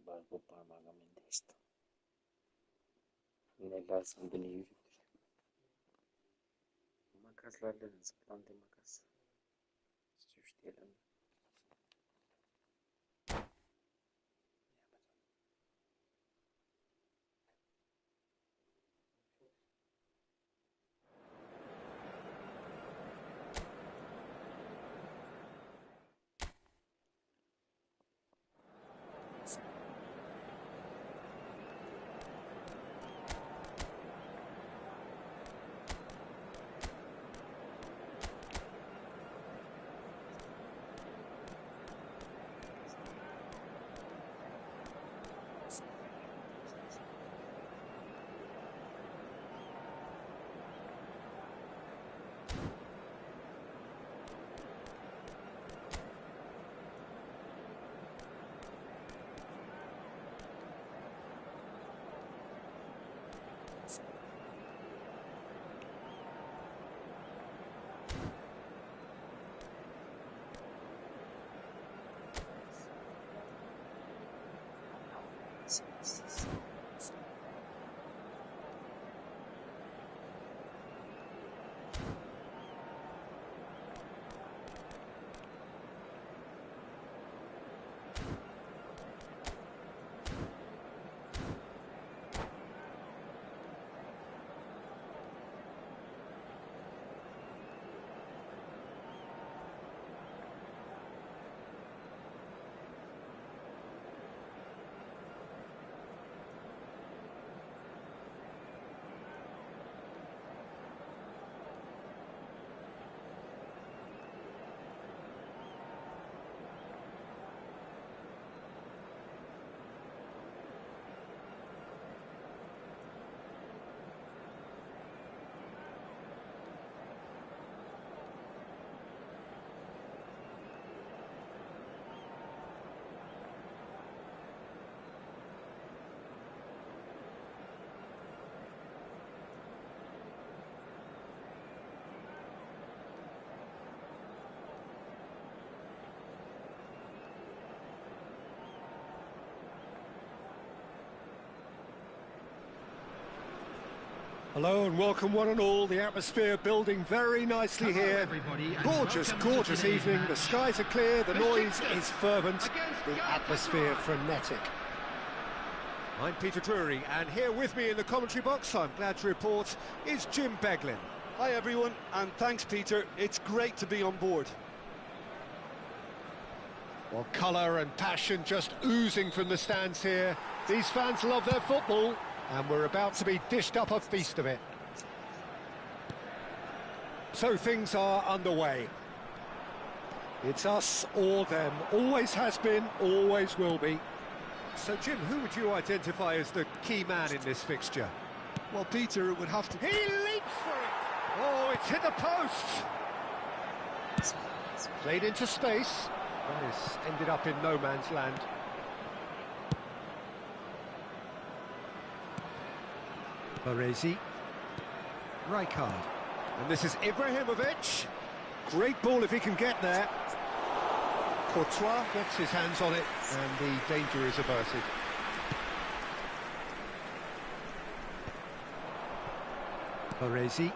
Valgo parmağımın işte. Ne lazım biliyorum. Makaslarla zıplandı makas. Sürüş diyelim. Hello and welcome one and all. The atmosphere building very nicely here. Gorgeous, gorgeous evening. The skies are clear, the noise is fervent, the atmosphere frenetic. I'm Peter Drury, and here with me in the commentary box, I'm glad to report, is Jim Beglin. Hi everyone, and thanks Peter, it's great to be on board. Well, colour and passion just oozing from the stands here. These fans love their football, and we're about to be dished up a feast of it. So things are underway. It's us or them, always has been, always will be. So Jim, who would you identify as the key man in this fixture? Well Peter, it would have to... He leaps for it! Oh, it's hit the post! Played into space. That has ended up in no man's land. Baresi. Rijkaard. And this is Ibrahimovic. Great ball if he can get there. Courtois gets his hands on it, and the danger is averted. Baresi.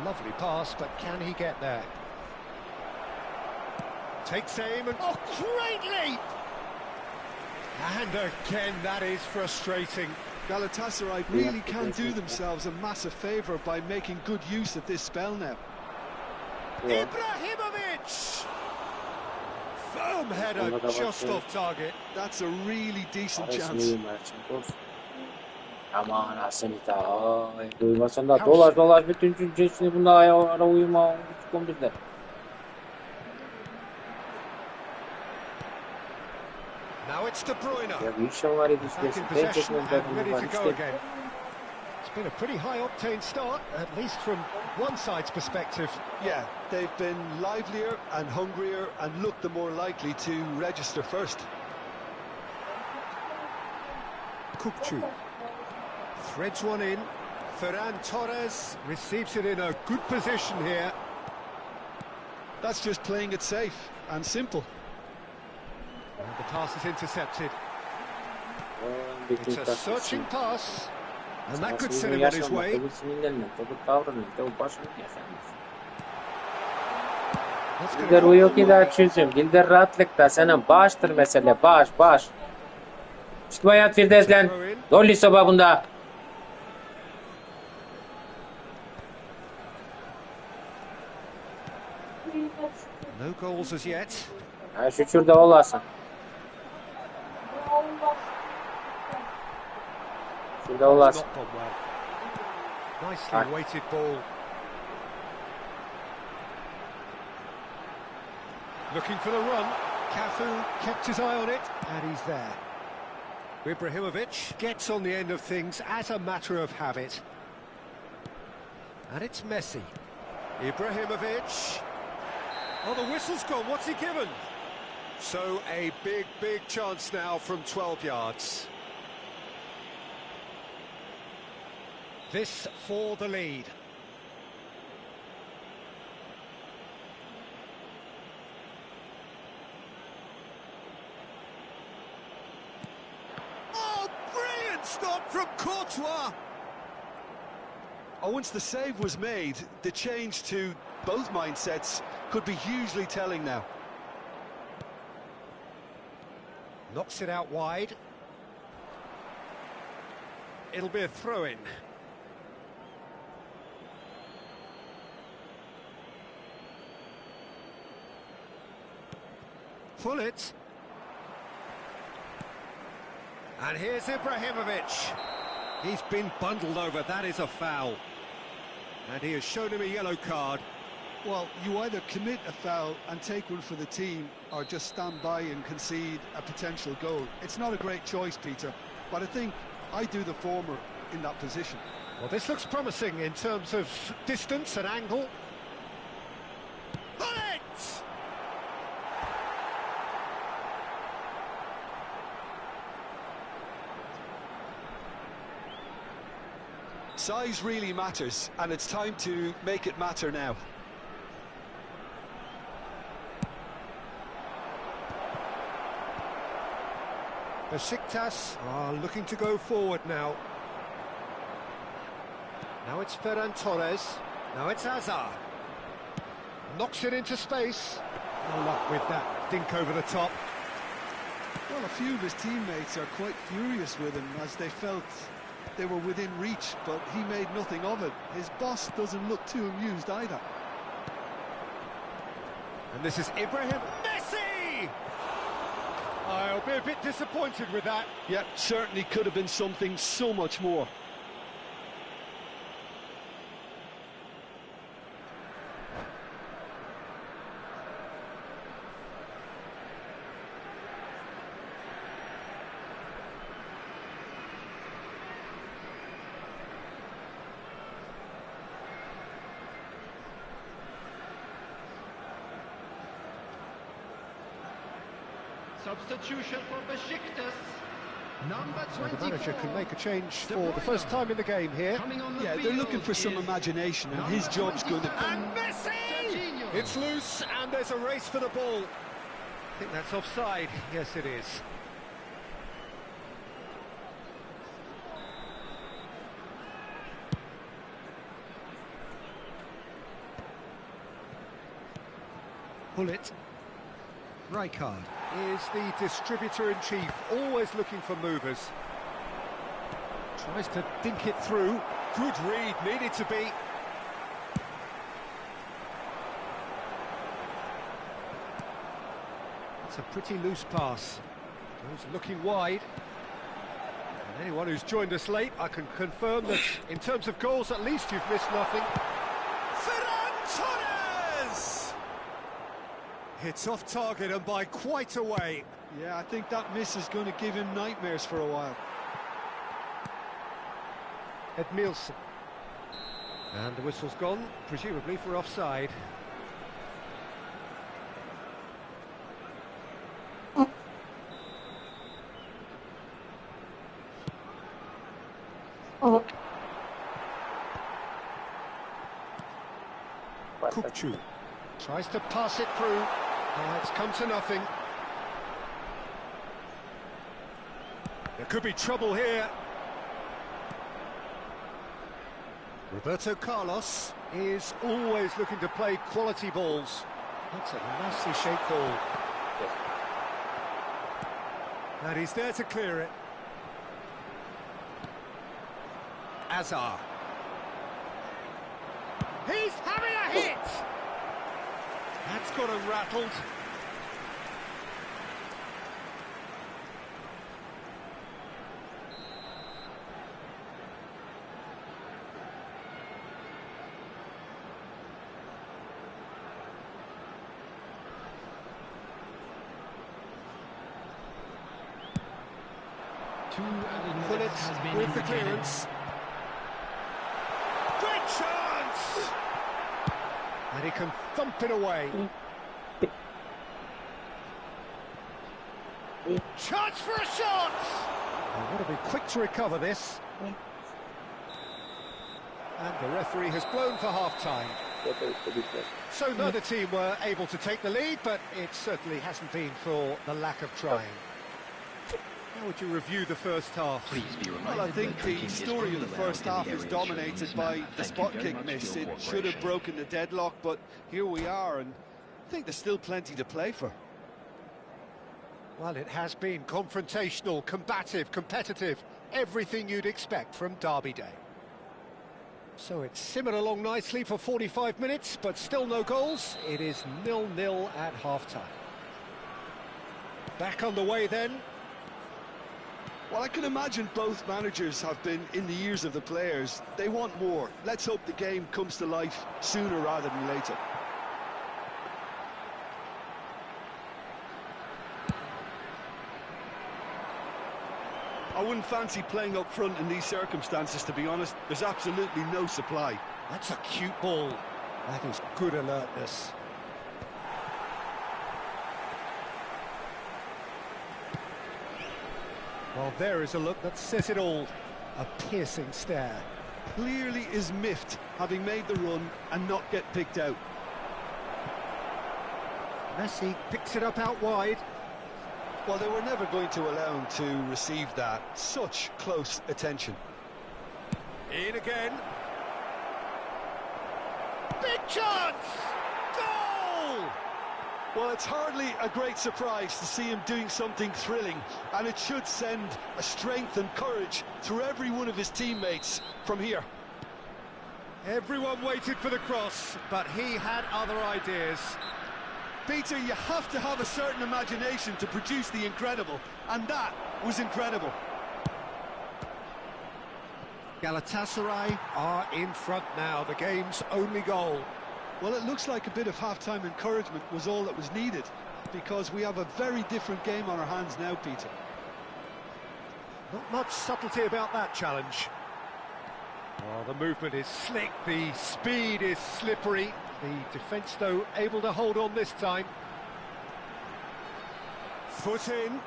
Lovely pass, but can he get there? Takes aim and... Oh, great leap! And again, that is frustrating. Galatasaray really can do themselves a massive favour by making good use of this spell now. Ibrahimovic! Boom, header just off target. That's a really decent chance. Arasını Merchant. Aman Asenita. Ay duymasan da dolaş bütün cücesini bunda ara uyuma. Çıkın bizde. Now it's De Bruyne. Ya bir işim var Back in yetişmesin. Ben possession çekmem and takımı ready var to go işte. again. It's been a pretty high octane start, at least from one side's perspective. Yeah, they've been livelier and hungrier and looked the more likely to register first. Kukçu threads one in. Ferran Torres receives it in a good position here. That's just playing it safe and simple. And the pass is intercepted. It's a searching pass. And that could send him on his way. Gilder o yok eder çözüm. Gilder rahatlıkta senin baştır mesele. Baş. İşte bayat Firdevs'len. Dolly soba bunda. No goals as yet. Ha şükür de olasın. Şurada olasın. Not gone well. Nicely weighted ball. Looking for the run. Cafu kept his eye on it, and he's there. Ibrahimovic gets on the end of things as a matter of habit. And it's Messi. Ibrahimovic. Oh, the whistle's gone. What's he given? So a big chance now from 12 yards. This for the lead. Oh, brilliant stop from Courtois! Oh, once the save was made, the change to both mindsets could be hugely telling now. Knocks it out wide. It'll be a throw-in. Pull it. And here's Ibrahimovic. He's been bundled over, that is a foul. And he has shown him a yellow card. Well, you either commit a foul and take one for the team, or just stand by and concede a potential goal. It's not a great choice, Peter, but I think I do the former in that position. Well, this looks promising in terms of distance and angle. Pull it! Size really matters, and it's time to make it matter now. Besiktas are looking to go forward now. Now it's Ferran Torres. Now it's Hazard. Knocks it into space. No luck with that dink over the top. Well, a few of his teammates are quite furious with him as they felt they were within reach, but he made nothing of it. His boss doesn't look too amused either. And this is Ibrahim Messi! I'll be a bit disappointed with that. Yeah, certainly could have been something so much more. Substitution for Besiktas. Number 24. The manager can make a change for the first time in the game here. Yeah, they're looking for some imagination, and his job's going to... And Messi! It's loose, and there's a race for the ball. I think that's offside. Yes, it is. Pull it. Rijkaard is the distributor-in-chief, always looking for movers. Tries to dink it through. Good read, needed to be. It's a pretty loose pass. Goes looking wide. And anyone who's joined us late, I can confirm that in terms of goals, at least you've missed nothing. Ferran Torres! Hits off target and by quite a way. Yeah, I think that miss is going to give him nightmares for a while. Edmilson. And the whistle's gone, presumably for offside. Kupchu tries to pass it through. It's come to nothing. There could be trouble here. Roberto Carlos is always looking to play quality balls. That's a nicely shaped ball. And he's there to clear it. Azar. He's having a hit! That's got him rattled. Pullet with the clearance. Great chance! And he can thump it away. Chance for a shot! They've got to be quick to recover this. And the referee has blown for half-time. So neither team were able to take the lead, but it certainly hasn't been for the lack of trying. How would you review the first half? Well, I think the story of the first half is dominated by the spot kick miss. It should have broken the deadlock, but here we are, and I think there's still plenty to play for. Well, it has been confrontational, combative, competitive, everything you'd expect from Derby Day. So it's simmered along nicely for 45 minutes, but still no goals. It is 0-0 at half-time. Back on the way then. Well, I can imagine both managers have been in the ears of the players. They want more. Let's hope the game comes to life sooner rather than later. I wouldn't fancy playing up front in these circumstances, to be honest. There's absolutely no supply. That's a cute ball. That is good alertness. Well, there is a look that says it all. A piercing stare. Clearly is miffed, having made the run and not get picked out. Messi picks it up out wide. Well, they were never going to allow him to receive that. Such close attention. In again. Big chance! Goal! Well, it's hardly a great surprise to see him doing something thrilling, and it should send a strength and courage through every one of his teammates from here. Everyone waited for the cross, but he had other ideas. Peter, you have to have a certain imagination to produce the incredible, and that was incredible. Galatasaray are in front now, the game's only goal. Well, it looks like a bit of half-time encouragement was all that was needed, because we have a very different game on our hands now, Peter. Not much subtlety about that challenge. Oh, the movement is slick, the speed is slippery. The defence, though, able to hold on this time. Foot in.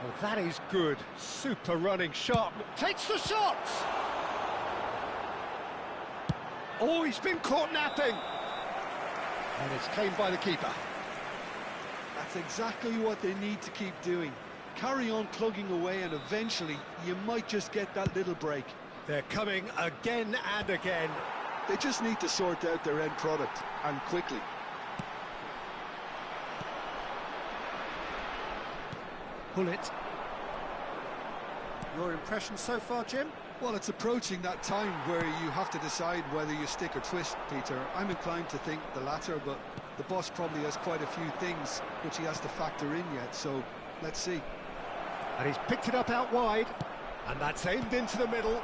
Oh, that is good. Super running shot. Takes the shot! Oh, he's been caught napping. And it's claimed by the keeper. That's exactly what they need to keep doing. Carry on plugging away, and eventually you might just get that little break. They're coming again and again. They just need to sort out their end product, and quickly. Pull it. Your impression so far, Jim? Well, it's approaching that time where you have to decide whether you stick or twist, Peter. I'm inclined to think the latter, but The boss probably has quite a few things which he has to factor in yet, so let's see. And he's picked it up out wide, and that's aimed into the middle.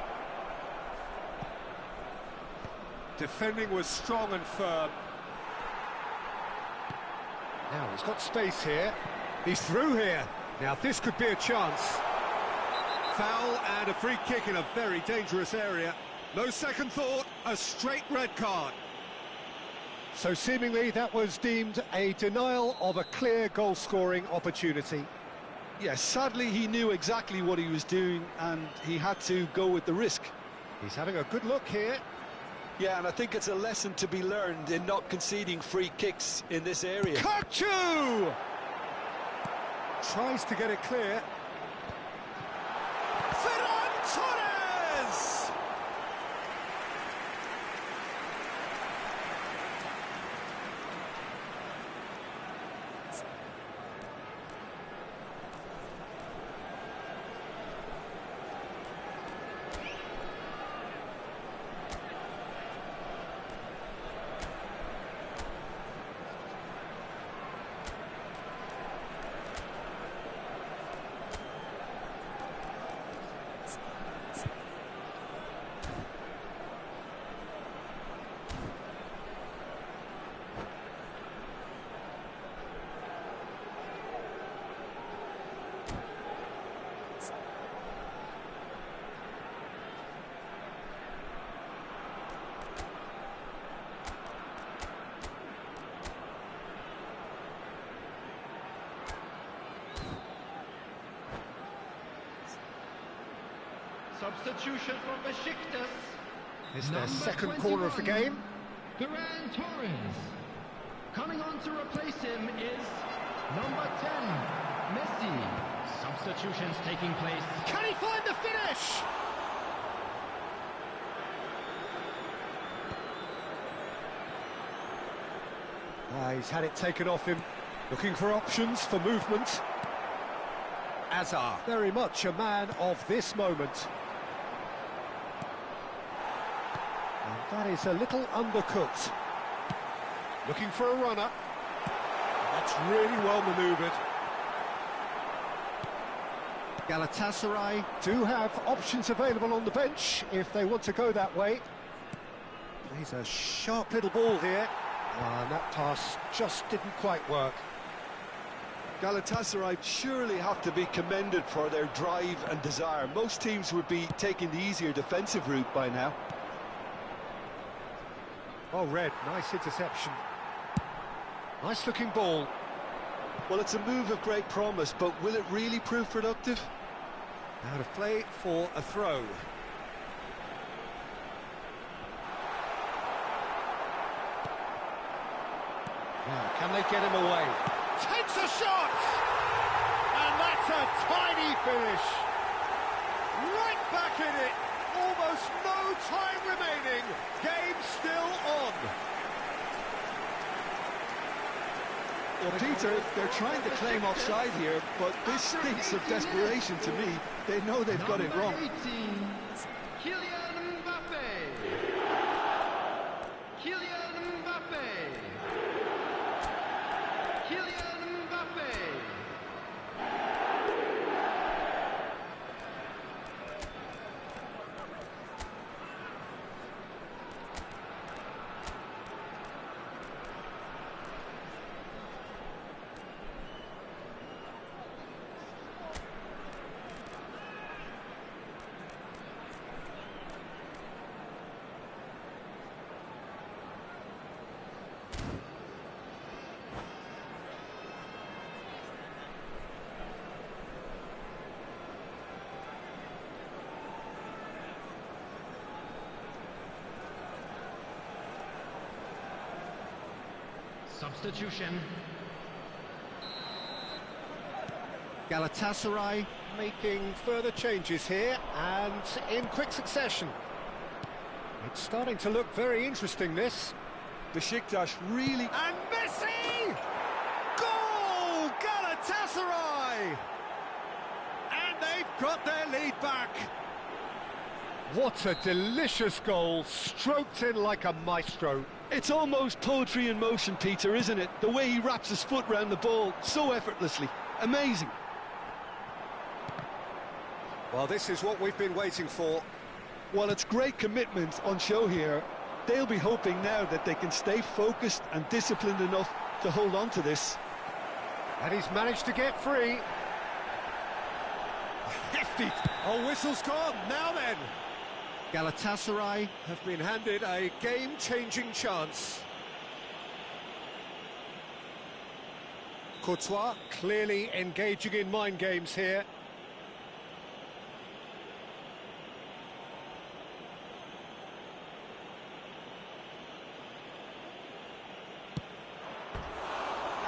Defending was strong and firm. Now he's got space here. He's through here. Now this could be a chance. Foul and a free kick in a very dangerous area. No second thought, a straight red card. So seemingly that was deemed a denial of a clear goal-scoring opportunity. Yes, sadly he knew exactly what he was doing and he had to go with the risk. He's having a good look here. Yeah, and I think it's a lesson to be learned in not conceding free kicks in this area. Kachu! Tries to get it clear. Ferran Torres! Substitution from Besiktas. It's their Number second corner of the 21, game. Ferran Torres. Coming on to replace him is number 10, Messi. Substitutions taking place. Can he find the finish? He's had it taken off him. Looking for options for movement. Azar, very much a man of this moment. And that is a little undercooked. Looking for a runner. That's really well manoeuvred. Galatasaray do have options available on the bench if they want to go that way. Plays a sharp little ball here. And that pass just didn't quite work. Galatasaray surely have to be commended for their drive and desire. Most teams would be taking the easier defensive route by now. Oh, Red, nice interception. Nice looking ball. Well, it's a move of great promise, but will it really prove productive? Out of play for a throw. Now, can they get him away? Takes a shot! And that's a tiny finish. Right back in it. Almost no time remaining. Game still on. Well, Peter, they're trying to claim offside here, but this stinks of desperation to me. They know they've got it wrong. Number 18, Kylian Mbappe. Kylian Mbappe. Kylian Mbappe. Substitution. Galatasaray making further changes here and in quick succession. It's starting to look very interesting, this. Besiktas really... And Messi! Goal! Galatasaray! And they've got their lead back. What a delicious goal, stroked in like a maestro. It's almost poetry in motion, Peter, isn't it? The way he wraps his foot round the ball so effortlessly. Amazing. Well, this is what we've been waiting for. Well, it's great commitment on show here. They'll be hoping now that they can stay focused and disciplined enough to hold on to this. And he's managed to get free. Hefty. Oh, whistle's gone. Now then. Galatasaray have been handed a game-changing chance. Courtois clearly engaging in mind games here.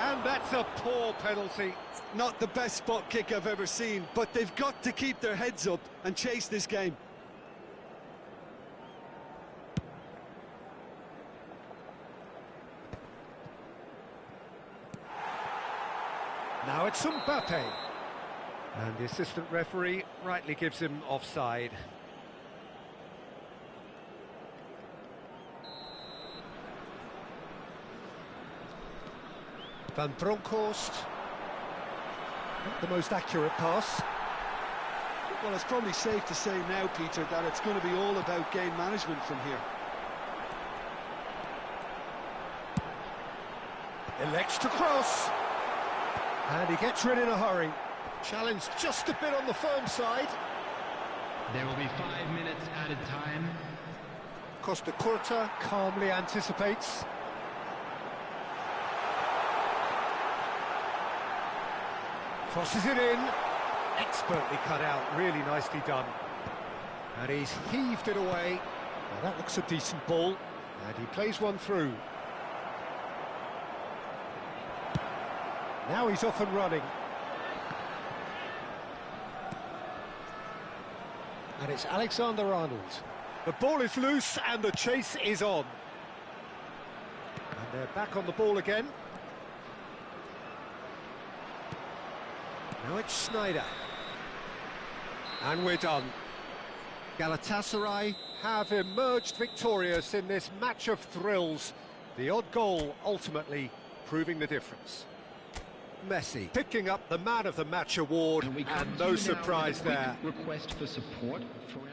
And that's a poor penalty. Not the best spot kick I've ever seen, but they've got to keep their heads up and chase this game. Now it's Mbappe. And the assistant referee rightly gives him offside. Van Bronckhorst. Not the most accurate pass. Well, it's probably safe to say now, Peter, that it's going to be all about game management from here. Elects to cross. And he gets rid in a hurry. Challenge just a bit on the firm side. There will be 5 minutes added time. Costa Curta calmly anticipates. Crosses it in. Expertly cut out, really nicely done. And he's heaved it away. Well, that looks a decent ball. And he plays one through. Now he's off and running. And it's Alexander-Arnold. The ball is loose and the chase is on. And they're back on the ball again. Now it's Sneijder. And we're done. Galatasaray have emerged victorious in this match of thrills. The odd goal ultimately proving the difference. Messi picking up the Man of the Match award, and no surprise there. Request for support for our...